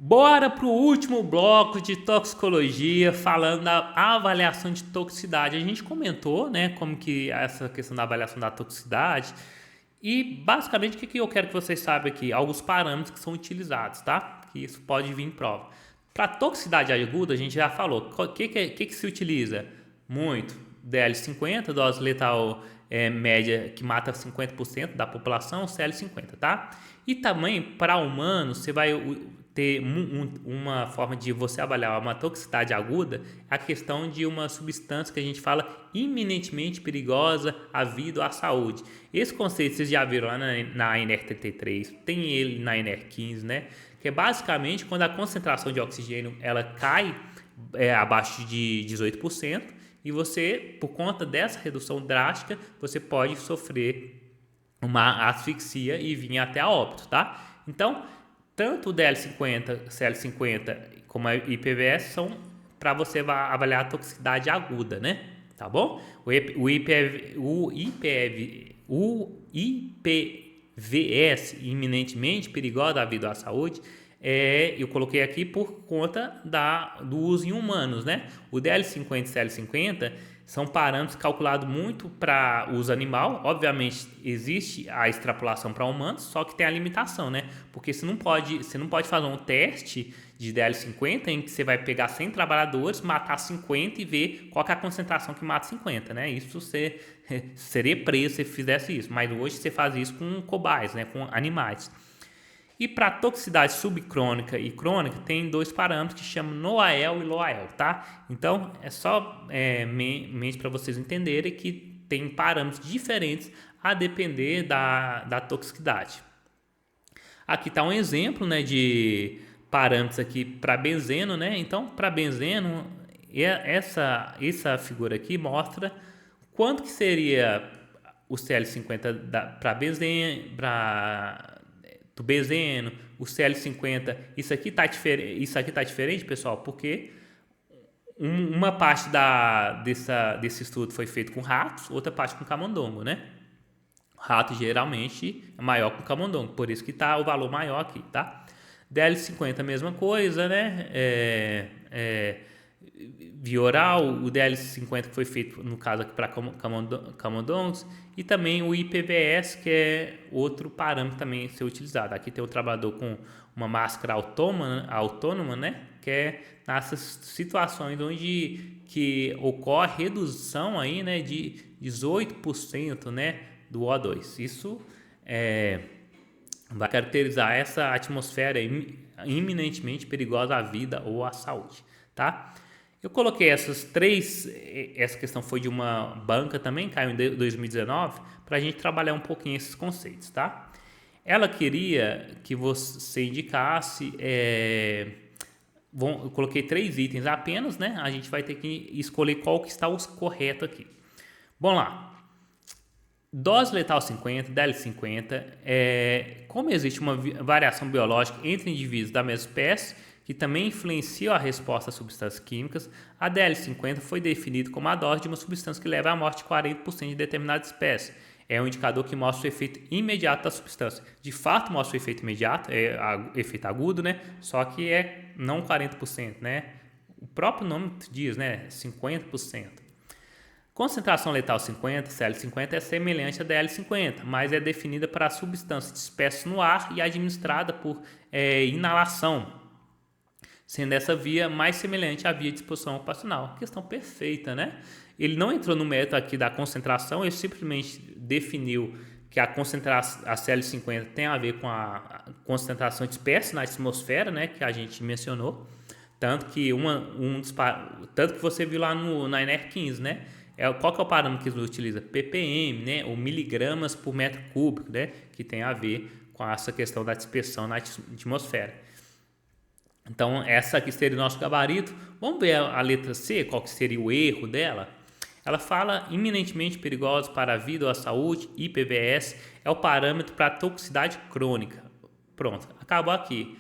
Bora pro último bloco de toxicologia, falando da avaliação de toxicidade. A gente comentou, né, como que essa questão da avaliação da toxicidade e basicamente o que eu quero que vocês saibam aqui, alguns parâmetros que são utilizados, tá? Que isso pode vir em prova. Para toxicidade aguda, a gente já falou. O que se utiliza? Muito. DL50, dose letal média que mata 50% da população, CL50, tá? E também para humanos, você vai ter uma forma de você avaliar uma toxicidade aguda, a questão de uma substância que a gente fala iminentemente perigosa à vida ou à saúde. Esse conceito vocês já viram lá na NR33, tem ele na NR15, né? Que é basicamente quando a concentração de oxigênio ela cai abaixo de 18%, e você, por conta dessa redução drástica, você pode sofrer uma asfixia e vir até a óbito, tá? Então, tanto o DL50, CL50 como a IPVS são para você avaliar a toxicidade aguda, né? Tá bom? O IPVS, iminentemente perigosa à vida ou à saúde, eu coloquei aqui por conta do uso em humanos, né? O DL50 e CL50 são parâmetros calculados muito para uso animal. Obviamente, existe a extrapolação para humanos, só que tem a limitação, né? Porque você não pode fazer um teste de DL50 em que você vai pegar 100 trabalhadores, matar 50 e ver qual que é a concentração que mata 50, né? Isso você seria preso se fizesse isso. Mas hoje você faz isso com cobaias, né? Com animais. E para toxicidade subcrônica e crônica, tem dois parâmetros que chamam NOAEL e LOAEL, tá? Então, é só mente para vocês entenderem que tem parâmetros diferentes a depender da toxicidade. Aqui está um exemplo, né, de parâmetros aqui para benzeno, né? Então, para benzeno, essa figura aqui mostra quanto que seria o CL50 para benzeno, do benzeno, o CL50. Isso aqui tá diferente, pessoal, porque uma parte desse estudo foi feito com ratos, outra parte com camundongo, né? Rato geralmente é maior que o camundongo, por isso que tá o valor maior aqui, tá? DL50 a mesma coisa, né? Via oral, o DL50 que foi feito no caso aqui para camundongos, e também o IPVS, que é outro parâmetro também a ser utilizado. Aqui tem o trabalhador com uma máscara autônoma, né? Que é nessas situações onde que ocorre redução aí, né, de 18%, né, do O2. Isso vai caracterizar essa atmosfera iminentemente perigosa à vida ou à saúde, tá? Eu coloquei essa questão foi de uma banca também, caiu em 2019, para a gente trabalhar um pouquinho esses conceitos, tá? Ela queria que você indicasse, eu coloquei 3 itens apenas, né? A gente vai ter que escolher qual que está o correto aqui. Bom lá, dose letal 50, DL50, como existe uma variação biológica entre indivíduos da mesma espécie, que também influencia a resposta a substâncias químicas, a DL50 foi definida como a dose de uma substância que leva à morte de 40% de determinada espécie. É um indicador que mostra o efeito imediato da substância. De fato, mostra o efeito imediato, efeito agudo, né? Só que não 40%, né? O próprio nome diz, né? 50%. Concentração letal 50, CL50, é semelhante à DL50, mas é definida para a substância dispersa no ar e administrada por inalação, sendo essa via mais semelhante à via de exposição ocupacional. Questão perfeita, né? Ele não entrou no mérito aqui da concentração, ele simplesmente definiu que a CL50 tem a ver com a concentração dispersa na atmosfera, né, que a gente mencionou, tanto que tanto que você viu lá na NR15, né? Qual que é o parâmetro que eles utilizam? ppm, né, ou miligramas por metro cúbico, né, que tem a ver com essa questão da dispersão na atmosfera. Então, essa aqui seria o nosso gabarito. Vamos ver a letra C, qual que seria o erro dela? Ela fala iminentemente perigosos para a vida ou a saúde, IPVS, é o parâmetro para a toxicidade crônica. Pronto, acabou aqui.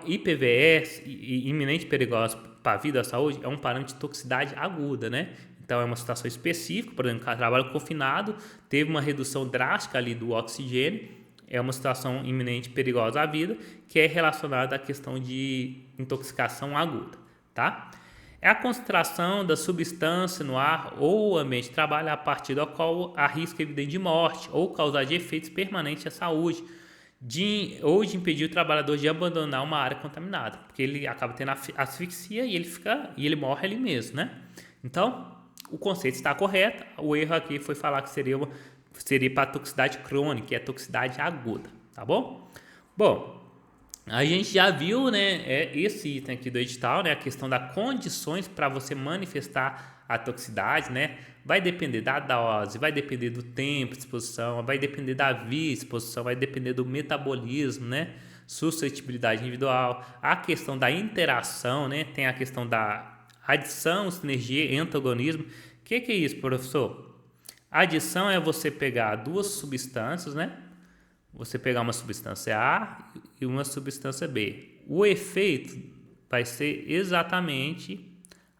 IPVS, iminente perigoso para a vida ou a saúde, é um parâmetro de toxicidade aguda, né? Então, é uma situação específica, por exemplo, o trabalho confinado, teve uma redução drástica ali do oxigênio, é uma situação iminente perigosa à vida, que é relacionada à questão de intoxicação aguda, tá? É a concentração da substância no ar ou ambiente de trabalho a partir da qual há risco evidente de morte ou causar de efeitos permanentes à saúde, ou de impedir o trabalhador de abandonar uma área contaminada, porque ele acaba tendo asfixia e ele morre ali mesmo, né? Então, o conceito está correto. O erro aqui foi falar que seria para toxicidade crônica, que é toxicidade aguda, tá bom? Bom, a gente já viu, né, esse item aqui do edital, né, a questão das condições para você manifestar a toxicidade, né, vai depender da dose, vai depender do tempo de exposição, vai depender da via de exposição, vai depender do metabolismo, né, suscetibilidade individual, a questão da interação, né, tem a questão da adição, sinergia e antagonismo. O que é isso, professor? Adição é você pegar duas substâncias, né, você pegar uma substância A e uma substância B. O efeito vai ser exatamente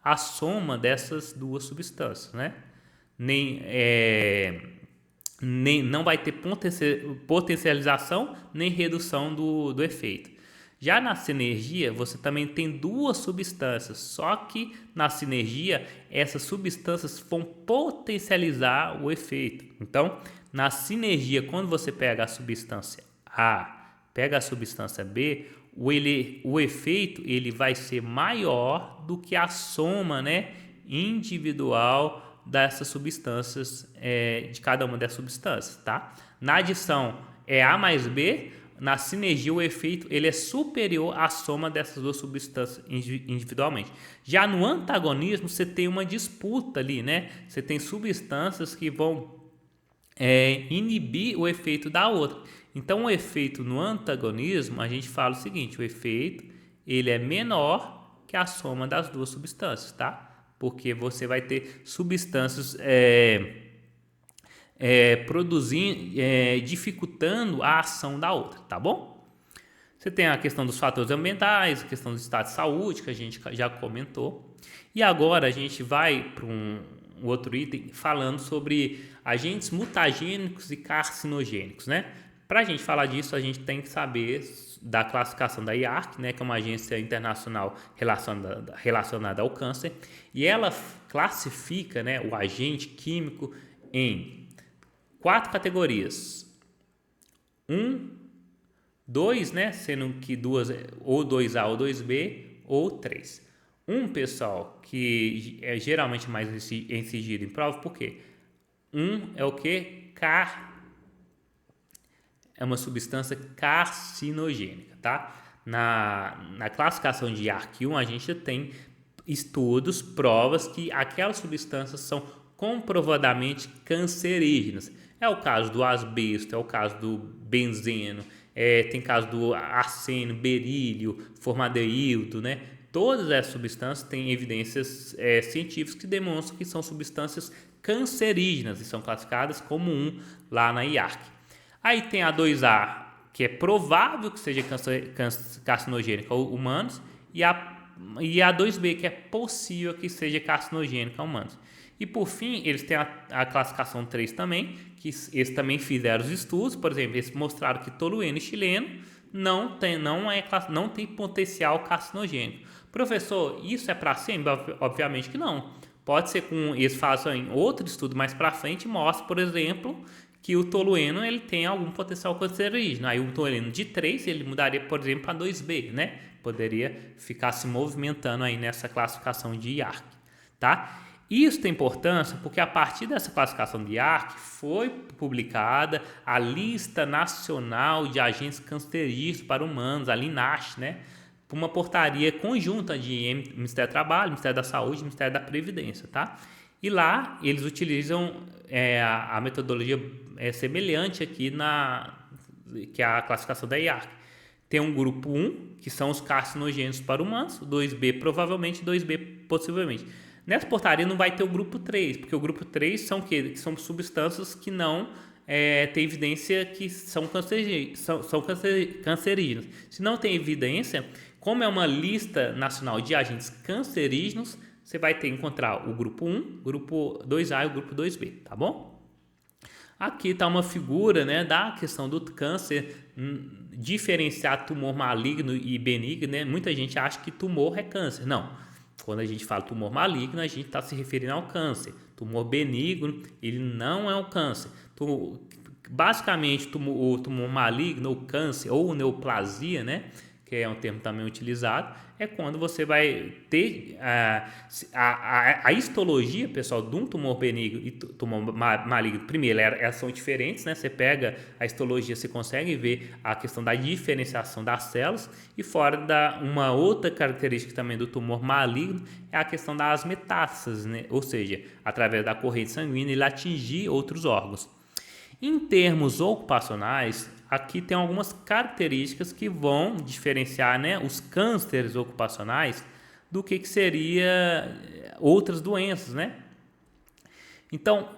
a soma dessas duas substâncias, né? Não vai ter potencialização nem redução do efeito. Já na sinergia, você também tem duas substâncias, só que na sinergia, essas substâncias vão potencializar o efeito. Então, na sinergia, quando você pega a substância A, pega a substância B, o efeito ele vai ser maior do que a soma, né, individual dessas substâncias, de cada uma dessas substâncias, tá? Na adição é A mais B, na sinergia o efeito ele é superior à soma dessas duas substâncias individualmente. Já no antagonismo você tem uma disputa ali, né? Você tem substâncias que vão inibir o efeito da outra. Então o efeito no antagonismo, a gente fala o seguinte, o efeito ele é menor que a soma das duas substâncias, tá? Porque você vai ter substâncias produzindo, dificultando a ação da outra, tá bom? Você tem a questão dos fatores ambientais, a questão do estado de saúde, que a gente já comentou. E agora a gente vai para um outro item falando sobre agentes mutagênicos e carcinogênicos, né? Para a gente falar disso, a gente tem que saber da classificação da IARC, né, que é uma agência internacional relacionada ao câncer, e ela classifica, né, o agente químico em 4 categorias. 2, né, sendo que 2 ou 2A ou 2B ou 3. Pessoal, que é geralmente mais incidido em prova, por quê? É o que? É uma substância carcinogênica, tá? Na classificação de ARC1, a gente tem estudos, provas que aquelas substâncias são comprovadamente cancerígenas. É o caso do asbesto, é o caso do benzeno, tem caso do arsênio, berílio, formaldeído, né? Todas essas substâncias têm evidências científicas que demonstram que são substâncias cancerígenas e são classificadas como lá na IARC. Aí tem a 2A, que é provável que seja carcinogênica a humanos, e a 2B, que é possível que seja carcinogênica a humanos. E por fim, eles têm a classificação 3 também, que eles também fizeram os estudos, por exemplo, eles mostraram que tolueno chileno não tem potencial carcinogênico. Professor, isso é para sempre? Obviamente que não. Pode ser eles fazem outro estudo mais para frente e mostra, por exemplo, que o tolueno ele tem algum potencial cancerígeno. Aí o tolueno de 3 ele mudaria, por exemplo, para 2B, né? Poderia ficar se movimentando aí nessa classificação de IARC, tá? Isso tem importância porque a partir dessa classificação de IARC foi publicada a Lista Nacional de Agentes Cancerígenos para Humanos, a LNAH, né? Por uma portaria conjunta de Ministério do Trabalho, Ministério da Saúde e Ministério da Previdência, tá? E lá eles utilizam a metodologia semelhante aqui que é a classificação da IARC. Tem um grupo 1, que são os carcinogênicos para humanos, 2B provavelmente, 2B possivelmente. Nessa portaria não vai ter o grupo 3, porque o grupo 3 são que são substâncias que não tem evidência que são cancerígenas. Se não tem evidência, como é uma lista nacional de agentes cancerígenos, você vai ter que encontrar o grupo 1, o grupo 2A e o grupo 2B, tá bom? Aqui está uma figura, né, da questão do câncer, diferenciar tumor maligno e benigno, né? Muita gente acha que tumor é câncer. Não. Quando a gente fala tumor maligno, a gente está se referindo ao câncer. Tumor benigno, ele não é um câncer. Basicamente, o tumor maligno, o câncer ou neoplasia, né, que é um termo também utilizado, é quando você vai ter a histologia, pessoal, de um tumor benigno e tumor maligno. Primeiro, elas são diferentes, né? Você pega a histologia, você consegue ver a questão da diferenciação das células, e fora uma outra característica também do tumor maligno é a questão das metástases, né? Ou seja, através da corrente sanguínea ele atingir outros órgãos. Em termos ocupacionais, aqui tem algumas características que vão diferenciar, né, os cânceres ocupacionais do que seria outras doenças, né? Então,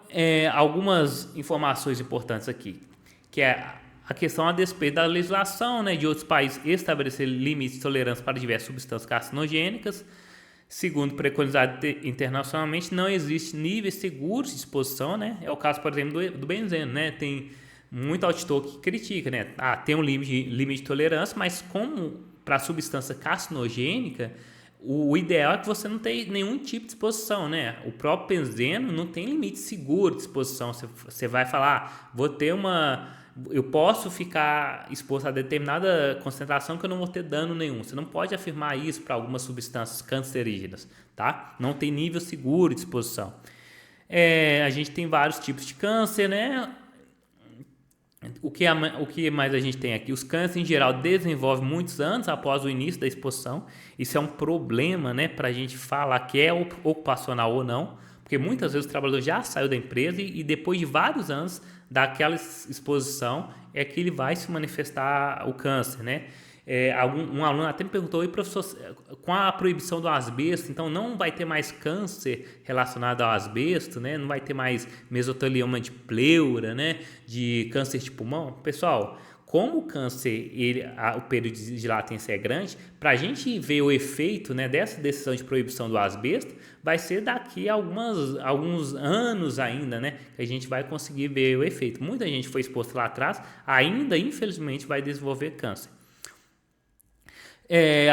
algumas informações importantes aqui, que é a questão a despeito da legislação, né, de outros países estabelecer limites de tolerância para diversas substâncias carcinogênicas. Segundo preconizado internacionalmente, não existe níveis seguros de exposição, né? É o caso, por exemplo, do benzeno, né? Tem muito auditor que critica, né? Tem um limite de tolerância, mas como para substância carcinogênica, o ideal é que você não tenha nenhum tipo de exposição, né? O próprio benzeno não tem limite seguro de exposição. Você vai falar, eu posso ficar exposto a determinada concentração que eu não vou ter dano nenhum. Você não pode afirmar isso para algumas substâncias cancerígenas, tá? Não tem nível seguro de exposição. A gente tem vários tipos de câncer, né? O que mais a gente tem aqui? Os cânceres, em geral, desenvolvem muitos anos após o início da exposição. Isso é um problema, né, para a gente falar que é ocupacional ou não, porque muitas vezes o trabalhador já saiu da empresa e depois de vários anos daquela exposição é que ele vai se manifestar o câncer, né? Um aluno até me perguntou: e professor, com a proibição do asbesto, então não vai ter mais câncer relacionado ao asbesto, né? Não vai ter mais mesotelioma de pleura, né? De câncer de pulmão? Pessoal, como o câncer, o período de latência é grande, para a gente ver o efeito, né, dessa decisão de proibição do asbesto, vai ser daqui a alguns anos ainda, né, que a gente vai conseguir ver o efeito. Muita gente foi exposta lá atrás, ainda infelizmente vai desenvolver câncer.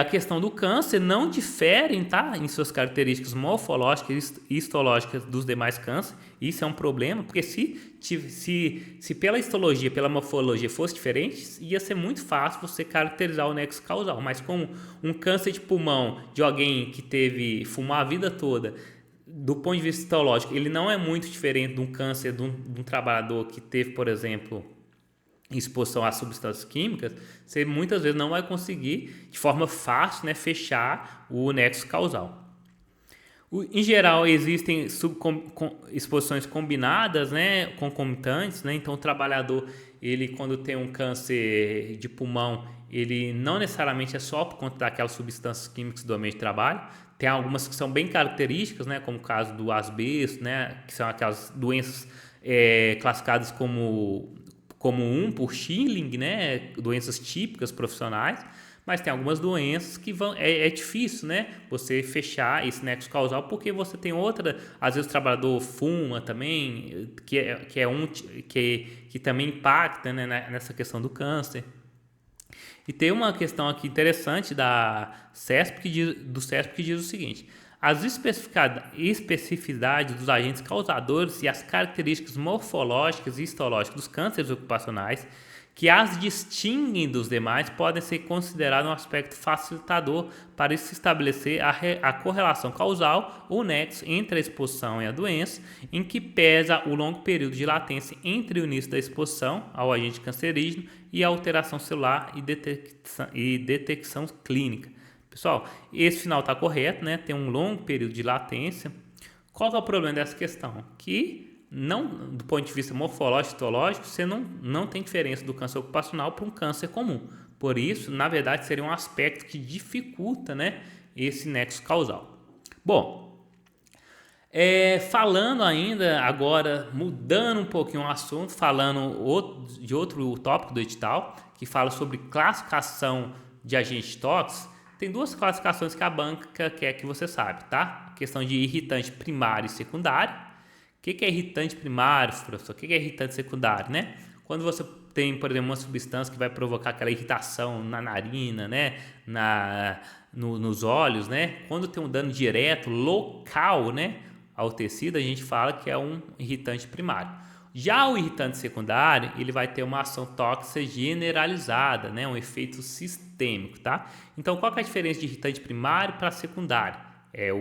A questão do câncer não diferem, tá, em suas características morfológicas e histológicas dos demais cânceres. Isso é um problema, porque se pela histologia, pela morfologia fosse diferente, ia ser muito fácil você caracterizar o nexo causal. Mas como um câncer de pulmão de alguém que fumou a vida toda, do ponto de vista histológico, ele não é muito diferente de um câncer de um trabalhador que teve, por exemplo, exposição a substâncias químicas, você muitas vezes não vai conseguir de forma fácil, né, fechar o nexo causal. Em geral, existem exposições combinadas, né, concomitantes, né? Então o trabalhador, ele quando tem um câncer de pulmão, ele não necessariamente é só por conta daquelas substâncias químicas do ambiente de trabalho. Tem algumas que são bem características, né, como o caso do asbesto, né, que são aquelas doenças classificadas como 1 por Schilling, né, doenças típicas profissionais, mas tem algumas doenças que é difícil, né, você fechar esse nexo causal, porque você tem outra, às vezes o trabalhador fuma também, que também impacta, né, nessa questão do câncer. E tem uma questão aqui interessante do CESP que diz o seguinte: as especificidades dos agentes causadores e as características morfológicas e histológicas dos cânceres ocupacionais que as distinguem dos demais podem ser considerados um aspecto facilitador para se estabelecer a correlação causal ou nexo entre a exposição e a doença, em que pesa o longo período de latência entre o início da exposição ao agente cancerígeno e a alteração celular e detecção clínica. Pessoal, esse final está correto, né? Tem um longo período de latência. Qual é o problema dessa questão? Que não, do ponto de vista morfológico e histológico, você não tem diferença do câncer ocupacional para um câncer comum. Por isso, na verdade, seria um aspecto que dificulta, né, esse nexo causal. Bom, falando ainda agora, mudando um pouquinho o assunto, falando de outro tópico do edital, que fala sobre classificação de agentes tóxicos. Tem duas classificações que a banca quer que você saiba, tá? A questão de irritante primário e secundário, que é irritante primário, professor? O que é irritante secundário, né? Quando você tem, por exemplo, uma substância que vai provocar aquela irritação na narina, né? Nos olhos, né? Quando tem um dano direto, local, né? Ao tecido, a gente fala que é um irritante primário. Já o irritante secundário, ele vai ter uma ação tóxica generalizada, né? Um efeito sistêmico, tá? Então, qual que é a diferença de irritante primário para secundário?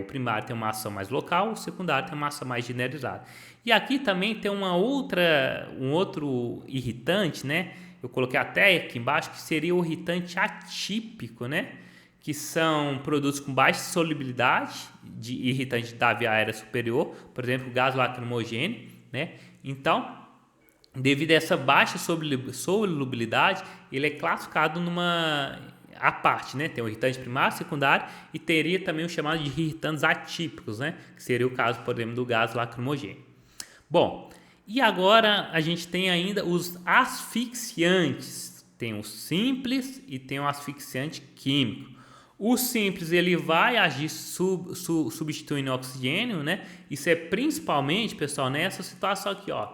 O primário tem uma ação mais local, o secundário tem uma ação mais generalizada. E aqui também tem um outro irritante, né? Eu coloquei até aqui embaixo, que seria o irritante atípico, né? Que são produtos com baixa solubilidade de irritante da via aérea superior, por exemplo, o gás lacrimogêneo, né? Então, devido a essa baixa solubilidade, ele é classificado numa à parte, né? Tem o irritante primário, secundário e teria também o chamado de irritantes atípicos, né? Que seria o caso, por exemplo, do gás lacrimogêneo. Bom, e agora a gente tem ainda os asfixiantes. Tem o simples e tem o asfixiante químico. O simples ele vai agir substituindo o oxigênio, né? Isso é principalmente, pessoal, nessa situação aqui, ó.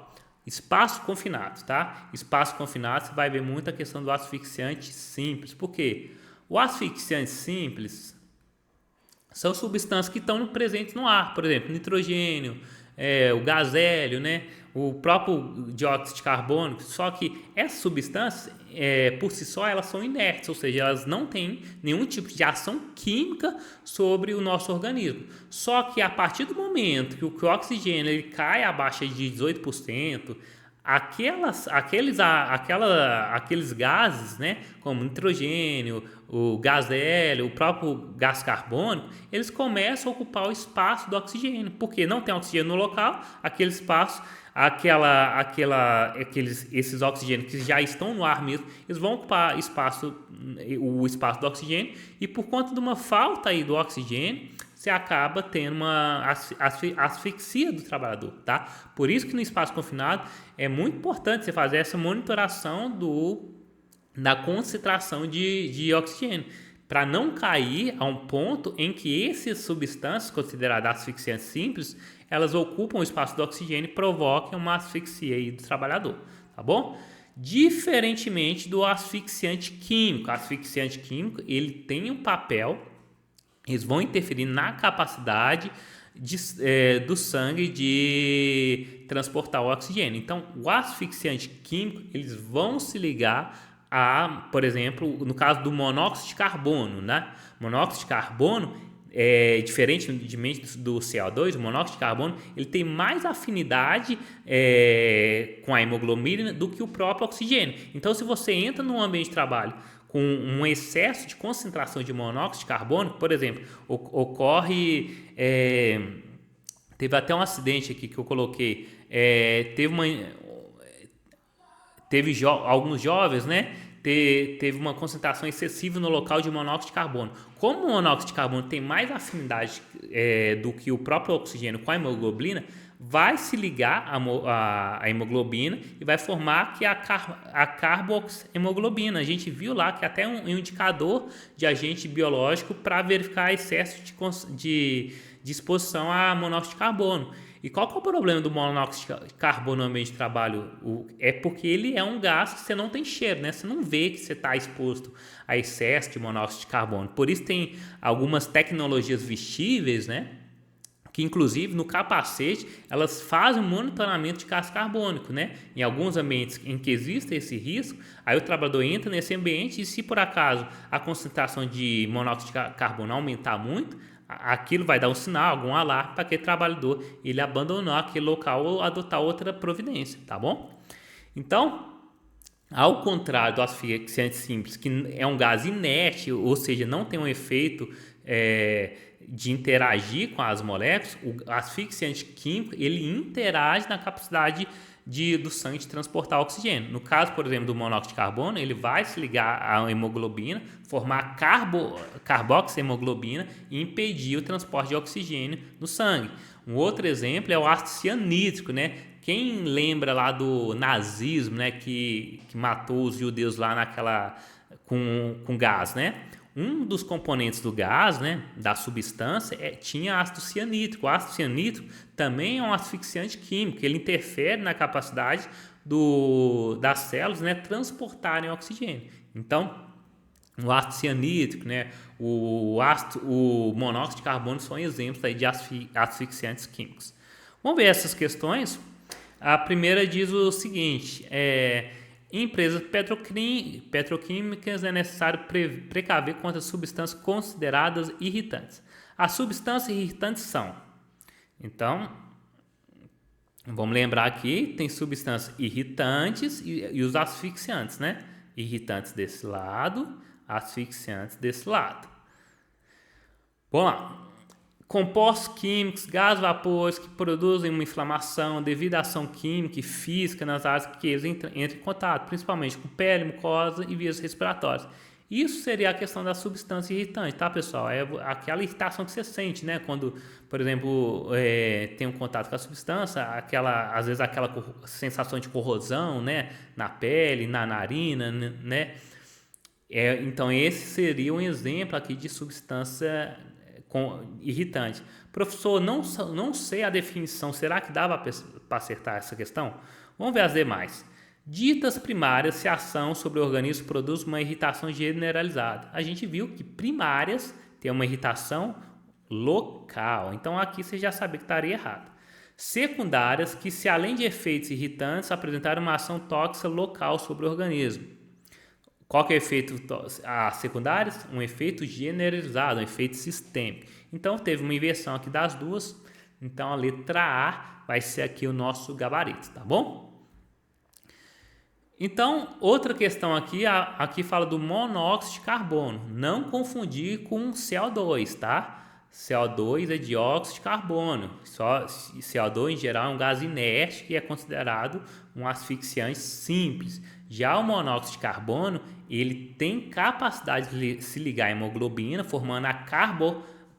Espaço confinado, tá? Espaço confinado, você vai ver muito a questão do asfixiante simples. Por quê? O asfixiante simples são substâncias que estão presentes no ar, por exemplo, nitrogênio, o gás hélio, né? O próprio dióxido de carbono, só que essas substâncias, por si só, elas são inertes, ou seja, elas não têm nenhum tipo de ação química sobre o nosso organismo. Só que a partir do momento que o oxigênio ele cai abaixo de 18%, aqueles gases, né, como nitrogênio, o gás hélio, o próprio gás carbônico, eles começam a ocupar o espaço do oxigênio, porque não tem oxigênio no local, aquele espaço, esses oxigênios que já estão no ar mesmo, eles vão ocupar o espaço do oxigênio, e por conta de uma falta aí do oxigênio, você acaba tendo uma asfixia do trabalhador, tá? Por isso que no espaço confinado é muito importante você fazer essa monitoração da concentração de oxigênio, para não cair a um ponto em que essas substâncias consideradas asfixiantes simples, elas ocupam o espaço do oxigênio e provocam uma asfixia aí do trabalhador, tá bom? Diferentemente do asfixiante químico. O asfixiante químico, ele tem um papel, eles vão interferir na capacidade do sangue de transportar o oxigênio. Então, o asfixiante químico, eles vão se ligar por exemplo, no caso do monóxido de carbono, né? Monóxido de carbono, diferentemente do CO2, o monóxido de carbono, ele tem mais afinidade com a hemoglobina do que o próprio oxigênio. Então, se você entra num ambiente de trabalho com um excesso de concentração de monóxido de carbono, por exemplo, ocorre... teve até um acidente aqui que eu coloquei, teve alguns jovens, né? Teve uma concentração excessiva no local de monóxido de carbono. Como o monóxido de carbono tem mais afinidade do que o próprio oxigênio com a hemoglobina, vai se ligar a hemoglobina e vai formar que a carboxhemoglobina. A gente viu lá que até um indicador de agente biológico para verificar excesso de exposição a monóxido de carbono. E qual que é o problema do monóxido de carbono no ambiente de trabalho? É porque ele é um gás que você não tem cheiro, né? Você não vê que você está exposto a excesso de monóxido de carbono. Por isso tem algumas tecnologias vestíveis, né? Que inclusive no capacete elas fazem um monitoramento de gás carbônico, né? Em alguns ambientes em que existe esse risco, aí o trabalhador entra nesse ambiente e se por acaso a concentração de monóxido de carbono aumentar muito, aquilo vai dar um sinal, algum alarme para aquele trabalhador ele abandonar aquele local ou adotar outra providência, tá bom? Então, ao contrário do asfixiante simples, que é um gás inerte, ou seja, não tem um efeito de interagir com as moléculas, o asfixiante químico ele interage na capacidade do sangue de transportar oxigênio. No caso, por exemplo, do monóxido de carbono, ele vai se ligar à hemoglobina, formar carboxhemoglobina e impedir o transporte de oxigênio no sangue. Um outro exemplo é o ácido cianídrico, né? Quem lembra lá do nazismo, né, que matou os judeus lá com gás, né? Um dos componentes do gás, né, da substância, tinha ácido cianídrico. O ácido cianídrico também é um asfixiante químico, ele interfere na capacidade das células, né, transportarem oxigênio. Então, o ácido cianídrico, né, o monóxido de carbono são exemplos aí de asfixiantes químicos. Vamos ver essas questões. A primeira diz o seguinte: em empresas petroquímicas é necessário precaver contra substâncias consideradas irritantes. As substâncias irritantes são, então, vamos lembrar aqui, tem substâncias irritantes e os asfixiantes, né? Irritantes desse lado, asfixiantes desse lado. Vamos lá. Compostos químicos, gases, vapores que produzem uma inflamação devido à ação química e física nas áreas que eles entram em contato, principalmente com pele, mucosa e vias respiratórias. Isso seria a questão da substância irritante, tá, pessoal? É aquela irritação que você sente, né? Quando, por exemplo, tem um contato com a substância, às vezes aquela sensação de corrosão, né? Na pele, na narina, né? Então, esse seria um exemplo aqui de substância irritante. Professor, não sei a definição, será que dava para acertar essa questão? Vamos ver as demais. Ditas primárias, se a ação sobre o organismo produz uma irritação generalizada. A gente viu que primárias tem uma irritação local, então aqui você já sabia que estaria errado. Secundárias, que se além de efeitos irritantes, apresentarem uma ação tóxica local sobre o organismo. Qual que é o efeito? As secundárias, um efeito generalizado, um efeito sistêmico. Então, teve uma inversão aqui das duas. Então, a letra A vai ser aqui o nosso gabarito, tá bom? Então, outra questão aqui fala do monóxido de carbono. Não confundir com CO2, tá? CO2 é dióxido de carbono. Só CO2 em geral é um gás inerte que é considerado um asfixiante simples. Já o monóxido de carbono, ele tem capacidade de se ligar à hemoglobina, formando a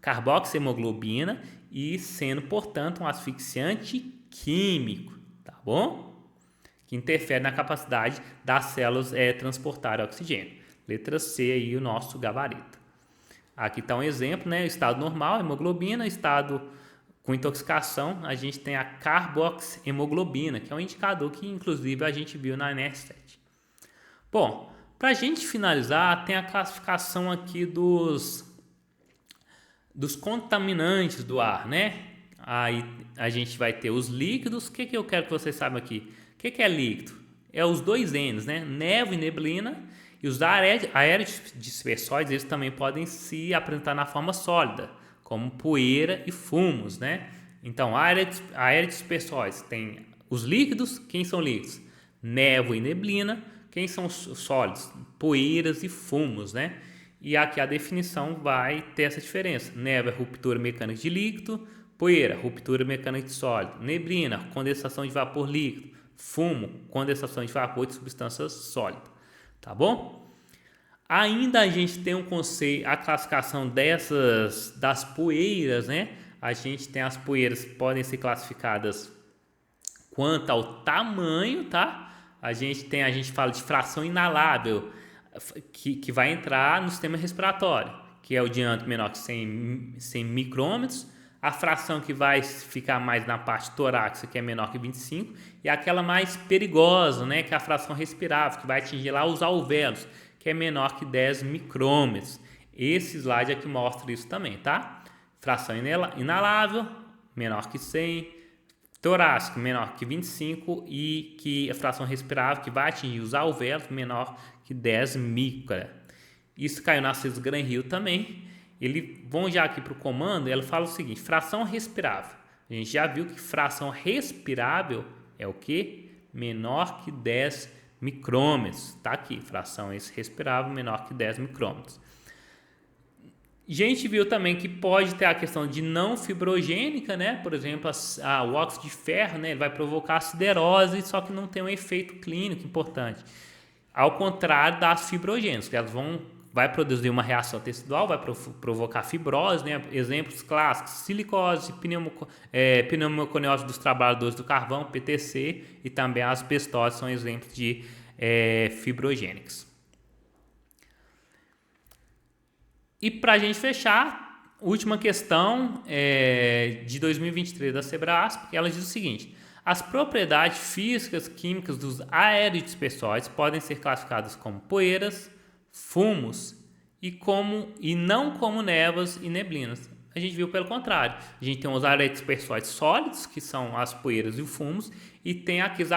carboxiemoglobina e sendo, portanto, um asfixiante químico, tá bom? Que interfere na capacidade das células transportarem oxigênio. Letra C aí, o nosso gabarito. Aqui está um exemplo, né? O estado normal, hemoglobina, estado com intoxicação, a gente tem a carboxiemoglobina, que é um indicador que, inclusive, a gente viu na NR7. Bom, para a gente finalizar, tem a classificação aqui dos contaminantes do ar, né? Aí a gente vai ter os líquidos. O que eu quero que vocês saibam aqui? O que é líquido? É os dois N's, né? Névoa e neblina. E os aerodispersóides, eles também podem se apresentar na forma sólida, como poeira e fumos, né? Então, aerodispersóides tem os líquidos. Quem são líquidos? Névoa e neblina. Quem são os sólidos? Poeiras e fumos, né? E aqui a definição vai ter essa diferença. Névoa é ruptura mecânica de líquido, poeira, ruptura mecânica de sólido, neblina, condensação de vapor líquido, fumo, condensação de vapor de substância sólida. Tá bom? Ainda a gente tem um conceito, a classificação das poeiras, né? A gente tem as poeiras que podem ser classificadas quanto ao tamanho, tá? A gente fala de fração inalável, que vai entrar no sistema respiratório, que é o diâmetro menor que 100 micrômetros, a fração que vai ficar mais na parte torácica, que é menor que 25, e aquela mais perigosa, né, que é a fração respirável, que vai atingir lá os alvéolos, que é menor que 10 micrômetros. Esse slide aqui mostra isso também, tá? Fração inalável, menor que 100, torácico menor que 25 e que a fração respirável que vai atingir os alvéolos menor que 10 micra. Isso caiu na CIS Gran Rio também. Vamos já aqui para o comando, ela fala o seguinte: fração respirável. A gente já viu que fração respirável é o que? Menor que 10 micrômetros. Tá aqui, fração respirável menor que 10 micrômetros. A gente viu também que pode ter a questão de não fibrogênica, né? Por exemplo, o óxido de ferro, né? Ele vai provocar aciderose, só que não tem um efeito clínico importante. Ao contrário das fibrogênicas, que elas vai produzir uma reação tecidual, vai provocar fibrose, né? Exemplos clássicos: silicose, pneumoconiose dos trabalhadores do carvão, PTC, e também as asbestose são exemplos de fibrogênicas. E para a gente fechar, última questão de 2023 da Sebrasp, ela diz o seguinte: as propriedades físicas químicas dos aerodispersóides podem ser classificadas como poeiras, fumos e não como névoas e neblinas. A gente viu pelo contrário. A gente tem os aerodispersóides sólidos, que são as poeiras e os fumos, e tem aqueles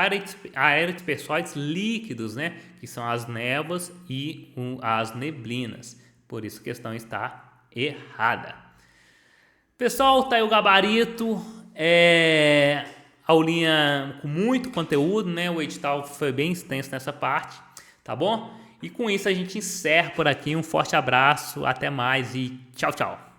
aerodispersóides líquidos, né, que são as névoas e as neblinas. Por isso a questão está errada. Pessoal, tá aí o gabarito. Aulinha com muito conteúdo, né? O edital foi bem extenso nessa parte, tá bom? E com isso a gente encerra por aqui. Um forte abraço, até mais e tchau, tchau.